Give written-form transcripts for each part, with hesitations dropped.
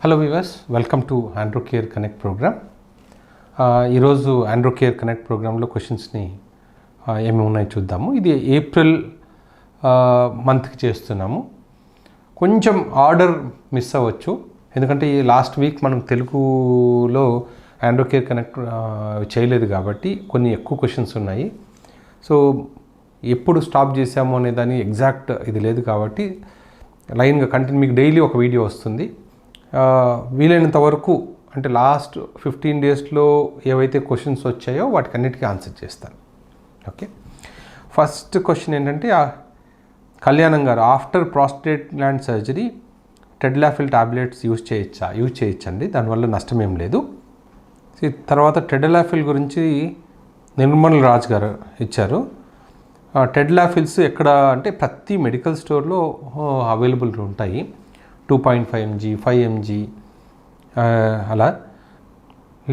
Hello viewers, welcome to Andro care connect program. ఈరోజు Andro care connect ప్రోగ్రాంలో క్వశ్చన్స్ని ఏమి ఉన్నాయో చూద్దాము. ఇది ఏప్రిల్ మంత్కి చేస్తున్నాము. కొంచెం ఆర్డర్ మిస్ అవ్వచ్చు, ఎందుకంటే ఈ లాస్ట్ వీక్ మనం తెలుగులో ఆండ్రో కేర్ కనెక్ట్ చేయలేదు కాబట్టి కొన్ని ఎక్కువ క్వశ్చన్స్ ఉన్నాయి. సో ఎప్పుడు స్టాప్ చేసాము అనే దాని ఎగ్జాక్ట్ ఇది లేదు కాబట్టి లైన్గా కంటిన్యూ మీకు డైలీ ఒక వీడియో వస్తుంది. వీలైనంత వరకు అంటే లాస్ట్ 15 డేస్లో ఏవైతే క్వశ్చన్స్ వచ్చాయో వాటికి అన్నిటికీ ఆన్సర్ చేస్తాను. ఓకే, ఫస్ట్ క్వశ్చన్ ఏంటంటే కళ్యాణం గారు, after prostate gland surgery tadalafil tablets use చేయొచ్చండి, దానివల్ల నష్టం ఏం లేదు. తర్వాత టెడ్లాఫిల్ గురించి నిర్మల్ రాజ్ గారు ఇచ్చారు. టెడ్లాఫిల్స్ ఎక్కడ అంటే ప్రతి మెడికల్ స్టోర్లో అవైలబుల్ ఉంటాయి. 2.5 mg 5 mg అలా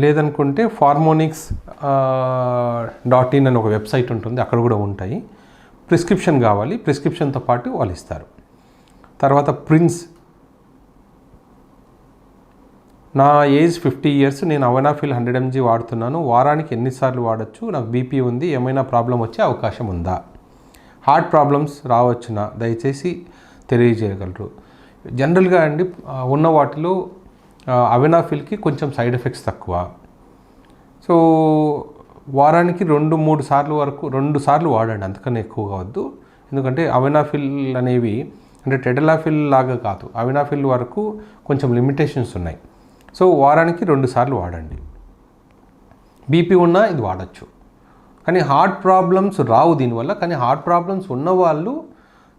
లేదనుకుంటే pharmonix.in అని ఒక వెబ్సైట్ ఉంటుంది, అక్కడ కూడా ఉంటాయి. ప్రిస్క్రిప్షన్ కావాలి, ప్రిస్క్రిప్షన్తో పాటు వాళ్ళు ఇస్తారు. తర్వాత ప్రిన్స్, నా ఏజ్ 50 years, నేను అవనాఫిల్ 100 mg వాడుతున్నాను. వారానికి ఎన్నిసార్లు వాడచ్చు? నాకు బీపీ ఉంది, ఏమైనా ప్రాబ్లం వచ్చే అవకాశం ఉందా? హార్ట్ ప్రాబ్లమ్స్ రావచ్చునా? దయచేసి తెలియజేయగలరు. జనరల్గా అండి ఉన్న వాటిలో అవనాఫిల్కి కొంచెం సైడ్ ఎఫెక్ట్స్ తక్కువ. సో వారానికి 2-3 సార్లు వరకు 2 సార్లు వాడండి, అంతకన్నా ఎక్కువగా వద్దు. ఎందుకంటే అవనాఫిల్ అనేవి అంటే టెడ్లాఫిల్ లాగా కాదు, అవనాఫిల్ వరకు కొంచెం లిమిటేషన్స్ ఉన్నాయి. సో వారానికి 2 సార్లు వాడండి. బీపీ ఉన్నా ఇది వాడచ్చు, కానీ హార్ట్ ప్రాబ్లమ్స్ రావు దీనివల్ల. కానీ హార్ట్ ప్రాబ్లమ్స్ ఉన్నవాళ్ళు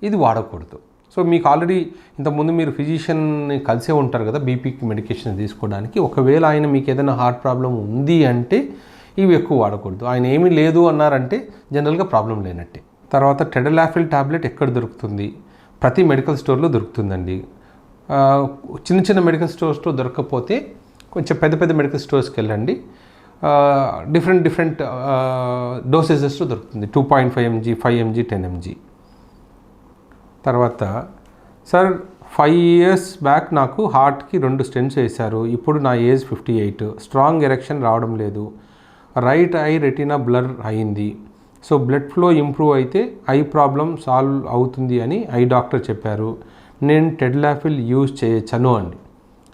ఇది వాడకూడదు. సో మీకు ఆల్రెడీ ఇంతకుముందు మీరు ఫిజిషియన్ని కలిసే ఉంటారు కదా బీపీకి మెడికేషన్ తీసుకోవడానికి. ఒకవేళ ఆయన మీకు ఏదైనా హార్ట్ ప్రాబ్లం ఉంది అంటే ఇవి ఎక్కువ వాడకూడదు. ఆయన ఏమీ లేదు అన్నారంటే జనరల్గా ప్రాబ్లం లేనట్టే. తర్వాత టెడ్లాఫిల్ టాబ్లెట్ ఎక్కడ దొరుకుతుంది? ప్రతి మెడికల్ స్టోర్లో దొరుకుతుందండి. చిన్న చిన్న మెడికల్ స్టోర్స్లో దొరకకపోతే కొంచెం పెద్ద పెద్ద మెడికల్ స్టోర్స్కి వెళ్ళండి. డిఫరెంట్ డోసేజెస్లో దొరుకుతుంది. 2.5 mg 5 mg 10 mg. తర్వాత సార్ 5 years బ్యాక్ నాకు హార్ట్కి 2 స్టెంట్స్ వేశారు. ఇప్పుడు నా ఏజ్ 58, స్ట్రాంగ్ ఎరెక్షన్ రావడం లేదు, రైట్ ఐ రెటీనా బ్లర్ అయింది. సో బ్లడ్ ఫ్లో ఇంప్రూవ్ అయితే ఐ ప్రాబ్లం సాల్వ్ అవుతుంది అని ఐ డాక్టర్ చెప్పారు. నేను టెడ్లాఫిల్ యూజ్ చేయొచ్చను అండి,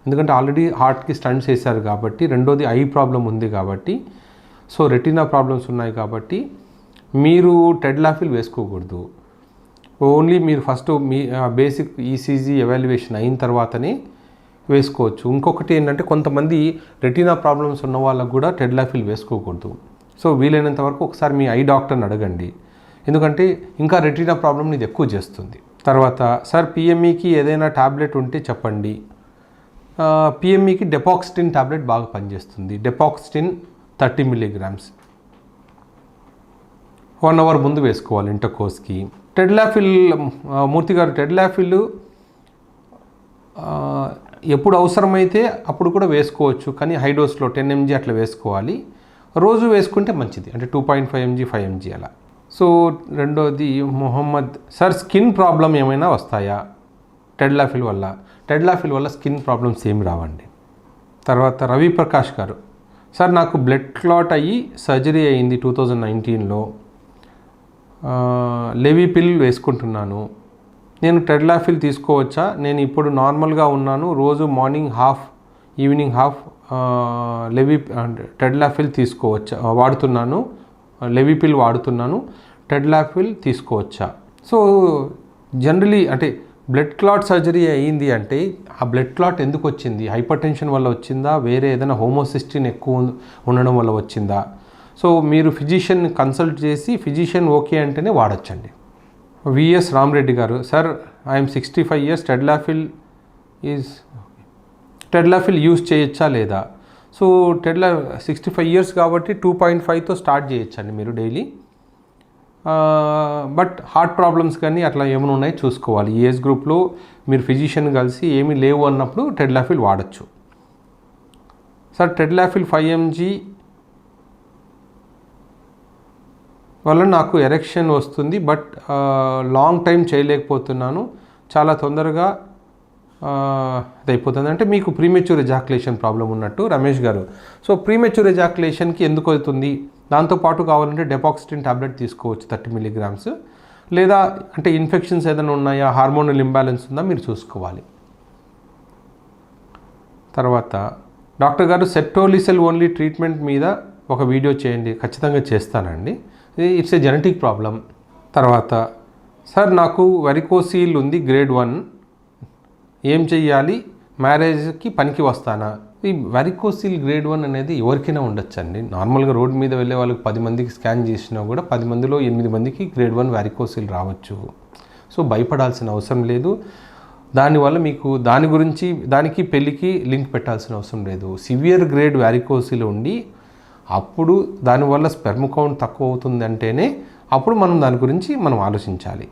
ఎందుకంటే ఆల్రెడీ హార్ట్కి స్టంట్స్ వేశారు కాబట్టి. రెండోది ఐ ప్రాబ్లం ఉంది కాబట్టి, సో రెటీనా ప్రాబ్లమ్స్ ఉన్నాయి కాబట్టి మీరు టెడ్లాఫిల్ వేసుకోకూడదు. ఓన్లీ మీరు ఫస్ట్ మీ బేసిక్ ఈసీజీ ఎవాల్యుయేషన్ అయిన తర్వాతనే వేసుకోవచ్చు. ఇంకొకటి ఏంటంటే కొంతమంది రెటీనా ప్రాబ్లమ్స్ ఉన్న వాళ్ళకు కూడా టెడ్లాఫిల్ వేసుకోకూడదు. సో వీలైనంత వరకు ఒకసారి మీ ఐ డాక్టర్ని అడగండి, ఎందుకంటే ఇంకా రెటీనా ప్రాబ్లమ్ని ఇది ఎక్కువ చేస్తుంది. తర్వాత సార్ పిఎంఈకి ఏదైనా ట్యాబ్లెట్ ఉంటే చెప్పండి. పిఎంఈకి డెపాక్సిటిన్ ట్యాబ్లెట్ బాగా పనిచేస్తుంది. డెపాక్సిటిన్ 30 mg 1 hour ముందు వేసుకోవాలి ఇంటర్కోర్స్కి. టెడ్లాఫిల్ మూర్తి గారు, టెడ్లాఫిల్ ఎప్పుడు అవసరమైతే అప్పుడు కూడా వేసుకోవచ్చు, కానీ హై డోస్లో 10 mg అట్లా వేసుకోవాలి. రోజు వేసుకుంటే మంచిది, అంటే 2.5 mg 5 mg అలా. సో రెండోది మొహమ్మద్, సార్ స్కిన్ ప్రాబ్లం ఏమైనా వస్తాయా టెడ్లాఫిల్ వల్ల? టెడ్లాఫిల్ వల్ల స్కిన్ ప్రాబ్లమ్స్ ఏమి రావండి. తర్వాత రవి ప్రకాష్ గారు, సార్ నాకు బ్లడ్ క్లాట్ అయ్యి సర్జరీ అయింది 2019లో. లెవిపిల్ వేసుకుంటున్నాను, నేను టెడ్లాఫిల్ తీసుకోవచ్చా? నేను ఇప్పుడు నార్మల్గా ఉన్నాను, రోజు morning half evening half tadalafil తీసుకోవచ్చా? వాడుతున్నాను, లెవిపిల్ వాడుతున్నాను, టెడ్లాఫిల్ తీసుకోవచ్చా? సో జనరలీ అంటే బ్లడ్ క్లాట్ సర్జరీ అయ్యింది అంటే ఆ బ్లడ్ క్లాట్ ఎందుకు వచ్చింది? హైపర్ టెన్షన్ వల్ల వచ్చిందా, వేరే ఏదైనా హోమోసిస్టిన్ ఎక్కువ ఉండడం వల్ల వచ్చిందా? సో మీరు ఫిజిషియన్ కన్సల్ట్ చేసి ఫిజిషియన్ ఓకే అంటేనే వాడచ్చండి. విఎస్ రామరెడ్డి గారు, sir I'm 65 years, tadalafil use చేయొచ్చా లేదా? సో 65 years కాబట్టి 2.5తో స్టార్ట్ చేయొచ్చండి మీరు డైలీ. బట్ హార్ట్ ప్రాబ్లమ్స్ కానీ అట్లా ఏమైనా ఉన్నాయి చూసుకోవాలి. ఈ ఏజ్ గ్రూప్లో మీరు ఫిజిషియన్ కలిసి ఏమీ లేవు అన్నప్పుడు టెడ్లాఫిల్ వాడచ్చు. సార్ టెడ్లాఫిల్ 5 mg వల్ల నాకు ఎరెక్షన్ వస్తుంది, బట్ లాంగ్ టైం చేయలేకపోతున్నాను, చాలా తొందరగా అది అయిపోతుంది. అంటే మీకు ప్రీమెచ్యూర్ ఎజాక్యులేషన్ ప్రాబ్లం ఉన్నట్టు రమేష్ గారు. సో ప్రీమెచ్యూర్ ఎజాక్యులేషన్కి ఎందుకు అవుతుంది, దాంతోపాటు కావాలంటే డెపాక్సిటిన్ టాబ్లెట్ తీసుకోవచ్చు 30 mg, లేదా అంటే ఇన్ఫెక్షన్స్ ఏదైనా ఉన్నాయా, హార్మోనల్ ఇంబ్యాలెన్స్ ఉందా మీరు చూసుకోవాలి. తర్వాత డాక్టర్ గారు సెప్టోలిసెల్ ఓన్లీ ట్రీట్మెంట్ మీద ఒక వీడియో చేయండి. ఖచ్చితంగా చేస్తానండి. It's a genetic problem. తర్వాత సార్ నాకు వెరికోసీల్ ఉంది గ్రేడ్ 1, ఏం చెయ్యాలి, మ్యారేజ్కి పనికి వస్తానా? ఈ వెరికోసీల్ గ్రేడ్ 1 అనేది ఎవరికైనా ఉండొచ్చండి. నార్మల్గా రోడ్డు మీద వెళ్ళే వాళ్ళకి 10 మందికి స్కాన్ చేసినా కూడా 10 మందిలో 8 మందికి గ్రేడ్ 1 వెరికోసీల్ రావచ్చు. సో భయపడాల్సిన అవసరం లేదు. దానివల్ల మీకు దాని గురించి దానికి పెళ్ళికి లింక్ పెట్టాల్సిన అవసరం లేదు. సివియర్ గ్రేడ్ వెరికోసీల్ ఉండి అప్పుడు దానివల్ల స్పెర్మ్ కౌంట్ తక్కువ అవుతుంది అంటేనే అప్పుడు మనం దాని గురించి ఆలోచించాలి.